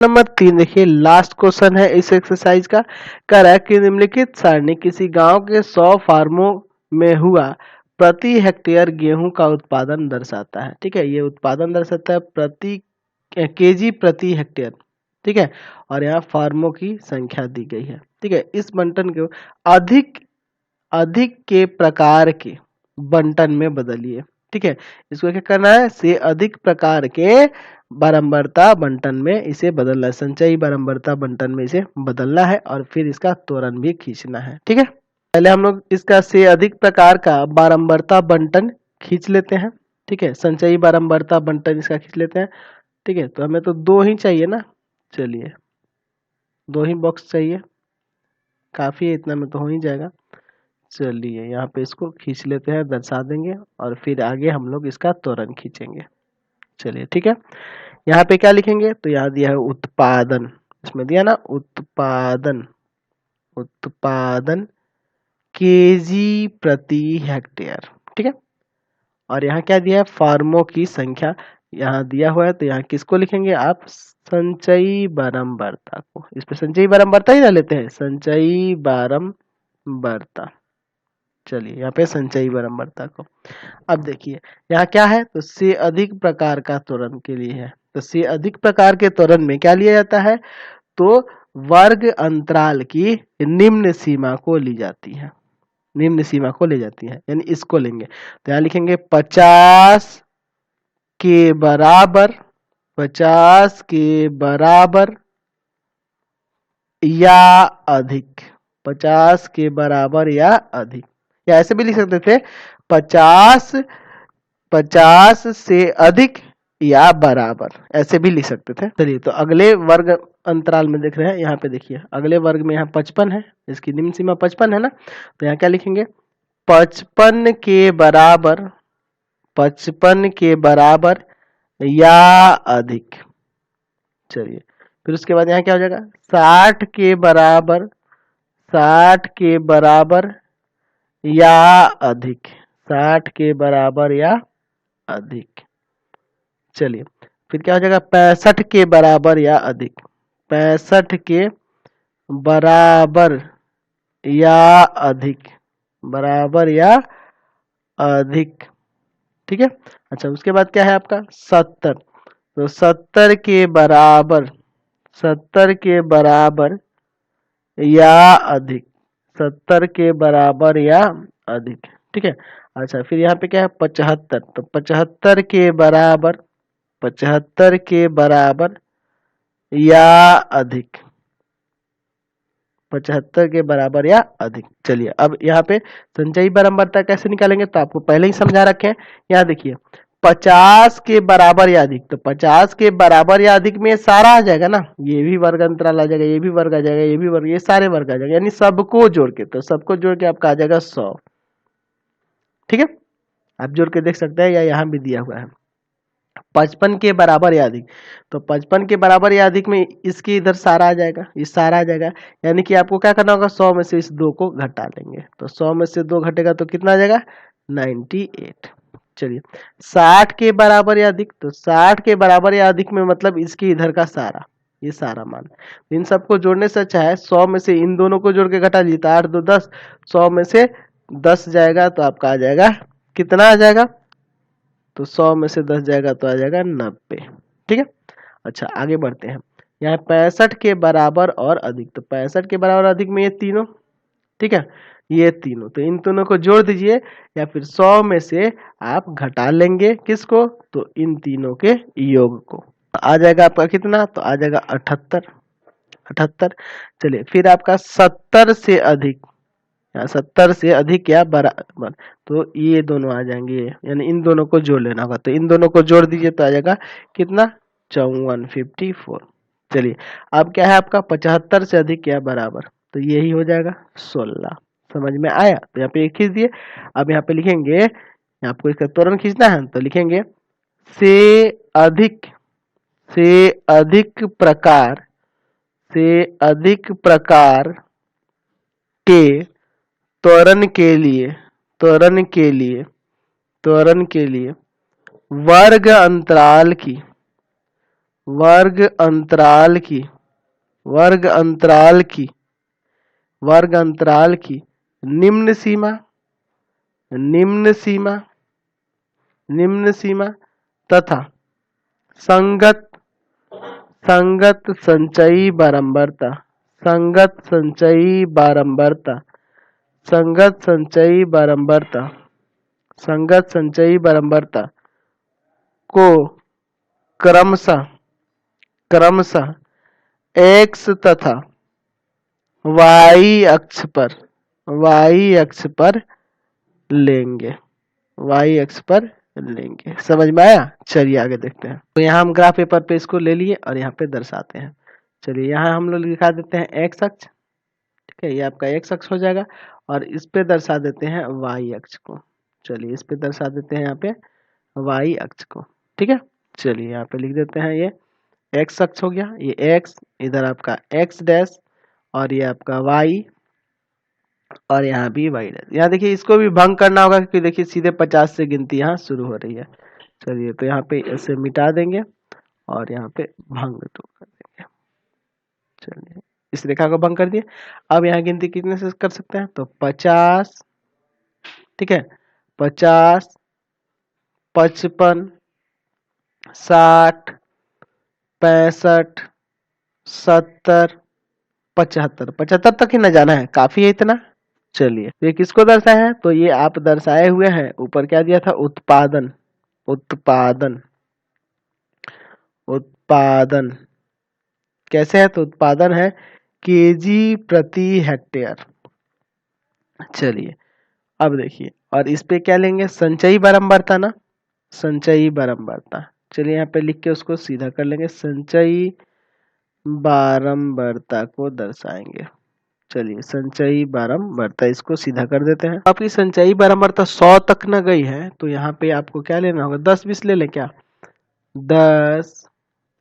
Number 3 देखिए, last question है इस एक्सरसाइज का। कह रहा है कि निम्नलिखित सारणी किसी गांव के 100 फार्मों में हुआ प्रति हेक्टेयर गेहूं का उत्पादन दर्शाता है। ठीक है, ये उत्पादन दर्शाता है प्रति केजी प्रति हेक्टेयर। ठीक है, और यहाँ फार्मों की संख्या दी गई है। ठीक है, इस बंटन को अधिक अधिक के प्रकार के बंटन में बदलिए। ठीक है, इसको क्या करना है, से अधिक प्रकार के बारंबारता बंटन में इसे बदलना है, संचयी बारंबारता बंटन में इसे बदलना है और फिर इसका त्वरण भी खींचना है। ठीक है, पहले हम लोग इसका से अधिक प्रकार का बारंबारता बंटन खींच लेते हैं। ठीक है, संचयी बारंबारता बंटन इसका खींच लेते हैं। ठीक है, तो हमें तो 2 ही चाहिए ना, चलिए 2 ही बॉक्स चाहिए, काफी है, इतना में तो हो ही जाएगा। चलिए यहाँ पे इसको खींच लेते हैं, दर्शा देंगे और फिर आगे हम लोग इसका त्वरण खींचेंगे। चलिए ठीक है, यहाँ पे क्या लिखेंगे, तो यहाँ दिया है उत्पादन, इसमें दिया ना उत्पादन, उत्पादन केजी प्रति हेक्टेयर। ठीक है, और यहाँ क्या दिया है, फार्मों की संख्या यहाँ दिया हुआ है, तो यहाँ किसको लिखेंगे आप, संचयी बारंबारता को। इस पे संचयी बारंबारता ही ना लेते हैं, संचयी बारंबारता। चलिए यहाँ पे संचयी बारंबारता को। अब देखिए यहाँ क्या है, तो से अधिक प्रकार का त्वरण के लिए है, तो से अधिक प्रकार के त्वरण में क्या लिया जाता है, तो वर्ग अंतराल की निम्न सीमा को ली जाती है, निम्न सीमा को ले जाती है, यानी इसको लेंगे। तो यहाँ लिखेंगे 50 के बराबर, 50 के बराबर या अधिक, 50 के बराबर या अधिक, या ऐसे भी लिख सकते थे 50 50 से अधिक या बराबर, ऐसे भी लिख सकते थे। चलिए तो अगले वर्ग अंतराल में देख रहे हैं, यहाँ पे देखिए अगले वर्ग में यहाँ 55 है, इसकी निम्न सीमा 55 है ना, तो यहाँ क्या लिखेंगे 55 के बराबर, 55 के बराबर या अधिक। चलिए फिर उसके बाद यहाँ क्या हो जाएगा 60 के बराबर, 60 के बराबर या अधिक, 60 के बराबर या अधिक। चलिए फिर क्या हो जाएगा 65 के बराबर या अधिक, 65 के बराबर या अधिक, बराबर या अधिक। ठीक है, अच्छा उसके बाद क्या है आपका 70, तो 70 के बराबर, 70 के बराबर या अधिक, 70 के बराबर या अधिक। ठीक है, अच्छा फिर यहाँ पे क्या है 75, तो 75 के बराबर, 75 के बराबर या अधिक, 75 के बराबर या अधिक। चलिए अब यहाँ पे संचयी बारंबारता कैसे निकालेंगे, तो आपको पहले ही समझा रखे हैं। यहाँ देखिए 50 के बराबर या अधिक, तो 50 के बराबर या अधिक में सारा आ जाएगा ना, ये भी वर्ग अंतराल आ जाएगा, ये भी वर्ग आ जाएगा, ये भी वर्ग, ये सारे वर्ग आ जाएगा, यानी सबको जोड़ के, तो सबको जोड़ के आपका आ जाएगा 100। ठीक है, आप जोड़ के देख सकते हैं, या यहाँ भी दिया हुआ है 55 के बराबर या अधिक, तो 55 के बराबर या अधिक में इसके इधर सारा आ जाएगा, ये सारा आ जाएगा, यानी कि आपको क्या करना होगा 100 में से इस 2 को घटा लेंगे, तो 100 में से 2 घटेगा तो कितना आ जाएगा 98। चलिए 60 के बराबर या अधिक, तो 60 के बराबर या अधिक में मतलब इसके इधर का सारा, ये सारा मान, इन सबको जोड़ने से अच्छा है 100 में से इन दोनों को जोड़ के घटा लीजिए, तो 8 2 10, 100 में से 10 जाएगा तो आपका आ जाएगा कितना आ जाएगा, तो 100 में से 10 जाएगा तो आ जाएगा 90। ठीक है, अच्छा आगे बढ़ते हैं, यहाँ 65 के बराबर और अधिक, तो 65 के बराबर अधिक में ये तीनों, ठीक है ये तीनों, तो इन दोनों को जोड़ दीजिए, या फिर 100 में से आप घटा लेंगे किसको, तो इन तीनों के योग को, आ जाएगा आपका कितना, तो आ जाएगा 78, 78। चलिए फिर आपका 70 से अधिक, या 70 से अधिक या बराबर, तो ये दोनों आ जाएंगे, यानी इन दोनों को जोड़ लेना होगा, तो इन दोनों को जोड़ दीजिए तो आ जाएगा कितना 5454। चलिए अब क्या है आपका 75 से अधिक या बराबर, तो यही हो जाएगा 16। समझ में आया, तो यहाँ पे एक खींच दिए। अब यहाँ पे लिखेंगे, आपको इसका त्वरण खींचना है तो लिखेंगे से अधिक, से अधिक प्रकार, से अधिक प्रकार के त्वरण के लिए, त्वरण के लिए, त्वरण के लिए वर्ग अंतराल की, वर्ग अंतराल की वर्ग अंतराल की वर्ग अंतराल की निम्न सीमा निम्न सीमा निम्न सीमा तथा संगत संगत संचयी बारंबारता संगत संचयी बारंबारता संगत संचयी बारंबारता संगत संचयी बारंबारता को क्रमशः क्रमशः एक्स तथा वाई अक्ष पर लेंगे वाई अक्ष पर लेंगे। समझ में आया? चलिए आगे देखते हैं। तो यहाँ हम ग्राफ पेपर पे इसको ले लिए और यहाँ पे दर्शाते हैं। चलिए यहाँ हम लोग लिखा देते हैं एक्स अक्ष, ठीक है, ये आपका एक्स अक्ष हो जाएगा और इस पे दर्शा देते हैं वाई अक्ष को। चलिए इस पे दर्शा देते हैं यहाँ पे वाई अक्ष को, ठीक है। चलिए यहाँ पे लिख देते हैं ये एक्स अक्ष हो गया, ये एक्स, इधर आपका एक्स डैश और ये आपका वाई और यहाँ भी वाई डैश। यहाँ देखिए इसको भी भंग करना होगा क्योंकि देखिए सीधे 50 से गिनती यहाँ शुरू हो रही है। चलिए तो यहाँ पे इसे मिटा देंगे और यहाँ पे भंग तो कर देंगे। चलिए इस रेखा को भंग कर दिए। अब यहाँ गिनती कितने से कर सकते हैं? तो 50, ठीक है, 50, 55, 60, 65, 70, 75, 75 तक ही न जाना है, काफी है इतना। चलिए ये किसको दर्शाया है? तो ये आप दर्शाए हुए हैं, ऊपर क्या दिया था? उत्पादन उत्पादन उत्पादन कैसे है? तो उत्पादन है केजी प्रति हेक्टेयर। चलिए अब देखिए, और इस पे क्या लेंगे? संचयी बारंबारता ना, संचयी बारंबारता। चलिए यहाँ पे लिख के उसको सीधा कर लेंगे, संचयी बारंबारता को दर्शाएंगे। चलिए संचयी बारंबारता इसको सीधा कर देते हैं। आपकी संचयी बारंबारता 100 तक न गई है तो यहाँ पे आपको क्या लेना होगा? 10-20 ले लें क्या? 10,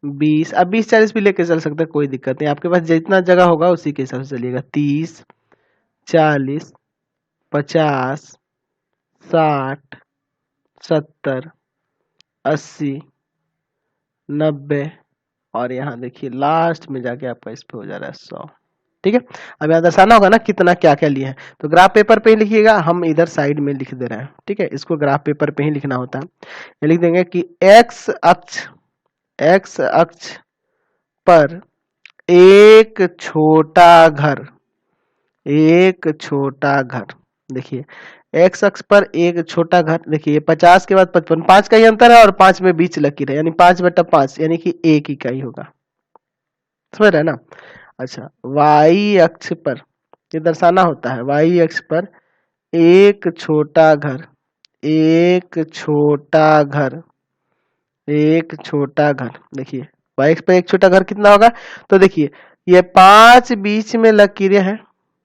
20, अब 20-40 भी लेके चल सकते हैं, कोई दिक्कत नहीं, आपके पास जितना जगह होगा उसी के हिसाब से चलिएगा। 30, 40, 50, 60, 70, 80, 90 और यहाँ देखिए लास्ट में जाके आपका इस पे हो जा रहा है 100, ठीक है। अब यहाँ दर्शाना होगा ना कितना क्या क्या लिए हैं, तो ग्राफ पेपर पे ही लिखिएगा, हम इधर साइड में लिख दे रहे हैं, ठीक है। इसको ग्राफ पेपर पे ही लिखना होता है। ये लिख देंगे कि एक्स अक्ष पर एक छोटा घर, देखिए एक्स अक्ष पर एक छोटा घर, देखिए 50 के बाद 55, 5 का ही अंतर है और 5 में बीच लकीर है, यानी 5/5 यानी कि 1 इकाई होगा, समझ रहे हैं ना। अच्छा वाई अक्ष पर ये दर्शाना होता है, वाई अक्ष पर एक छोटा घर देखिए वाई अक्ष पर एक छोटा घर कितना होगा? तो देखिए ये 5 बीच में लकीरें हैं,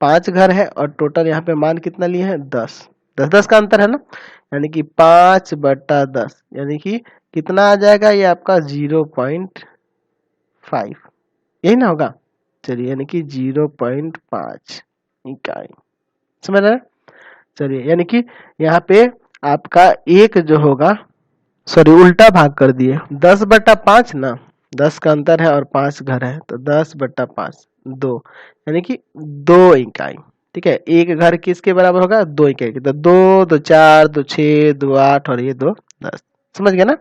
5 घर है और टोटल यहाँ पे मान कितना लिए हैं? 10, 10 का अंतर है ना, यानी कि 5/10 यानी कि कितना आ जाएगा? ये आपका 0.5, यही ना होगा। चलिए यानी कि 0.5 इकाई, समझ रहे हैं? चलिए यानी कि यहाँ पे आपका एक जो होगा, सॉरी उल्टा भाग कर दिए, 10/5 ना, 10 का अंतर है और 5 घर है तो 10/5 2 यानी कि 2 इकाई, ठीक है। एक घर किसके बराबर होगा? 2 इकाई के, तो 2, 2 4, 2 6, 2 8 और ये 2 10, समझ गए ना।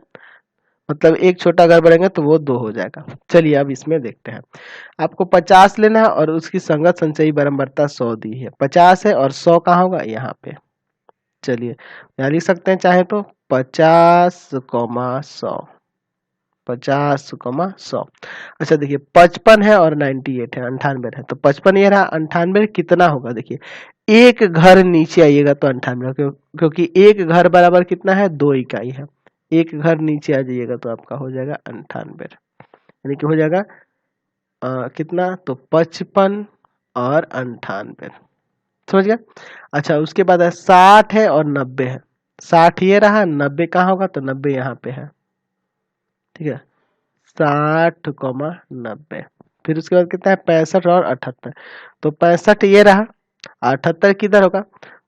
मतलब एक छोटा घर बनेगा तो वो 2 हो जाएगा। चलिए अब इसमें देखते हैं, आपको 50 लेना है और उसकी संगत संचयी बारंबारता 100 दी है, 50 है और 100 कहाँ होगा? यहाँ पे। चलिए यहाँ लिख सकते हैं चाहे तो 50,100, 50,100। अच्छा देखिए 55 है और 98 है, 98 है, तो 55 ये रहा, 98 कितना होगा? देखिए एक घर नीचे आइएगा तो 98, क्योंकि एक घर बराबर कितना है? 2 इकाई है, एक घर नीचे आ जाइएगा तो आपका हो जाएगा 98, यानी कि हो जाएगा कितना? तो 55 और 98, समझ गया। अच्छा उसके बाद है 60 है और 90 है, 60 ये रहा, 90 कहाँ होगा? तो 90 यहाँ पे है, ठीक है, 60,90। फिर उसके बाद कितना है? 65 और 78, तो 65 ये रहा, 78 किधर होगा?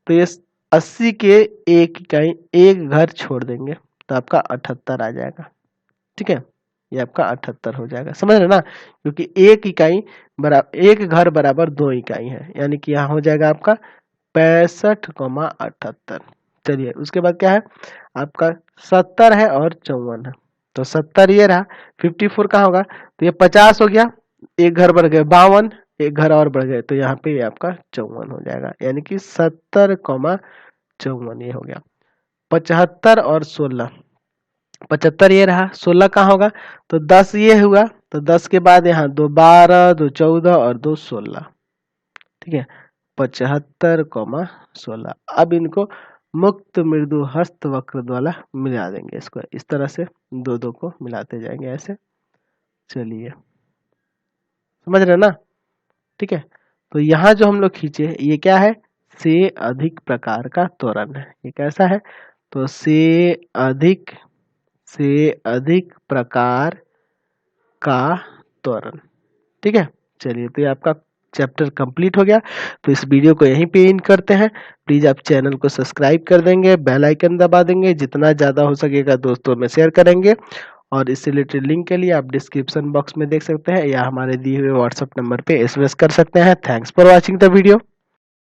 तो ये 80 के एक इकाई, एक घर छोड़ देंगे तो आपका 78 आ जाएगा, ठीक है। ये आपका 78 हो जाएगा। समझ रहे ना, क्योंकि एक घर बराबर 2 इकाई है, यानी कि यहाँ हो जाएगा आपका 65,78। चलिए उसके बाद क्या है आपका 70 है और 54 है, तो 70 ये रहा, 54 कहाँ होगा, तो ये 50 हो गया, एक घर बढ़ गए 52, एक घर और बढ़ गए, तो यहाँ पे ये आपका 54 हो जाएगा, यानी कि 70,54 ये हो गया। 75 और 16, 75 ये रहा, 16 कहाँ होगा, तो 10 ये हुआ, तो 10 के बाद यहाँ 2 12, 2 14 और 2 16, ठीक है, 75,16। अब इनको मुक्त मृदु हस्त वक्र द्वारा मिला देंगे, इसको इस तरह से दो दो को मिलाते जाएंगे ऐसे। चलिए समझ रहे ना, ठीक है। तो यहाँ जो हम लोग खींचे ये क्या है, से अधिक प्रकार का त्वरण है, ये कैसा है, तो से अधिक प्रकार का त्वरण, ठीक है। चलिए तो ये आपका चैप्टर कंप्लीट हो गया, तो इस वीडियो को यहीं पे एंड करते हैं। प्लीज आप चैनल को सब्सक्राइब कर देंगे, बेल आइकन दबा देंगे, जितना ज़्यादा हो सकेगा दोस्तों में शेयर करेंगे, और इससे रिलेटेड लिंक के लिए आप डिस्क्रिप्शन बॉक्स में देख सकते हैं या हमारे दिए हुए व्हाट्सएप नंबर पे एसएमएस कर सकते हैं। Thanks for watching the video.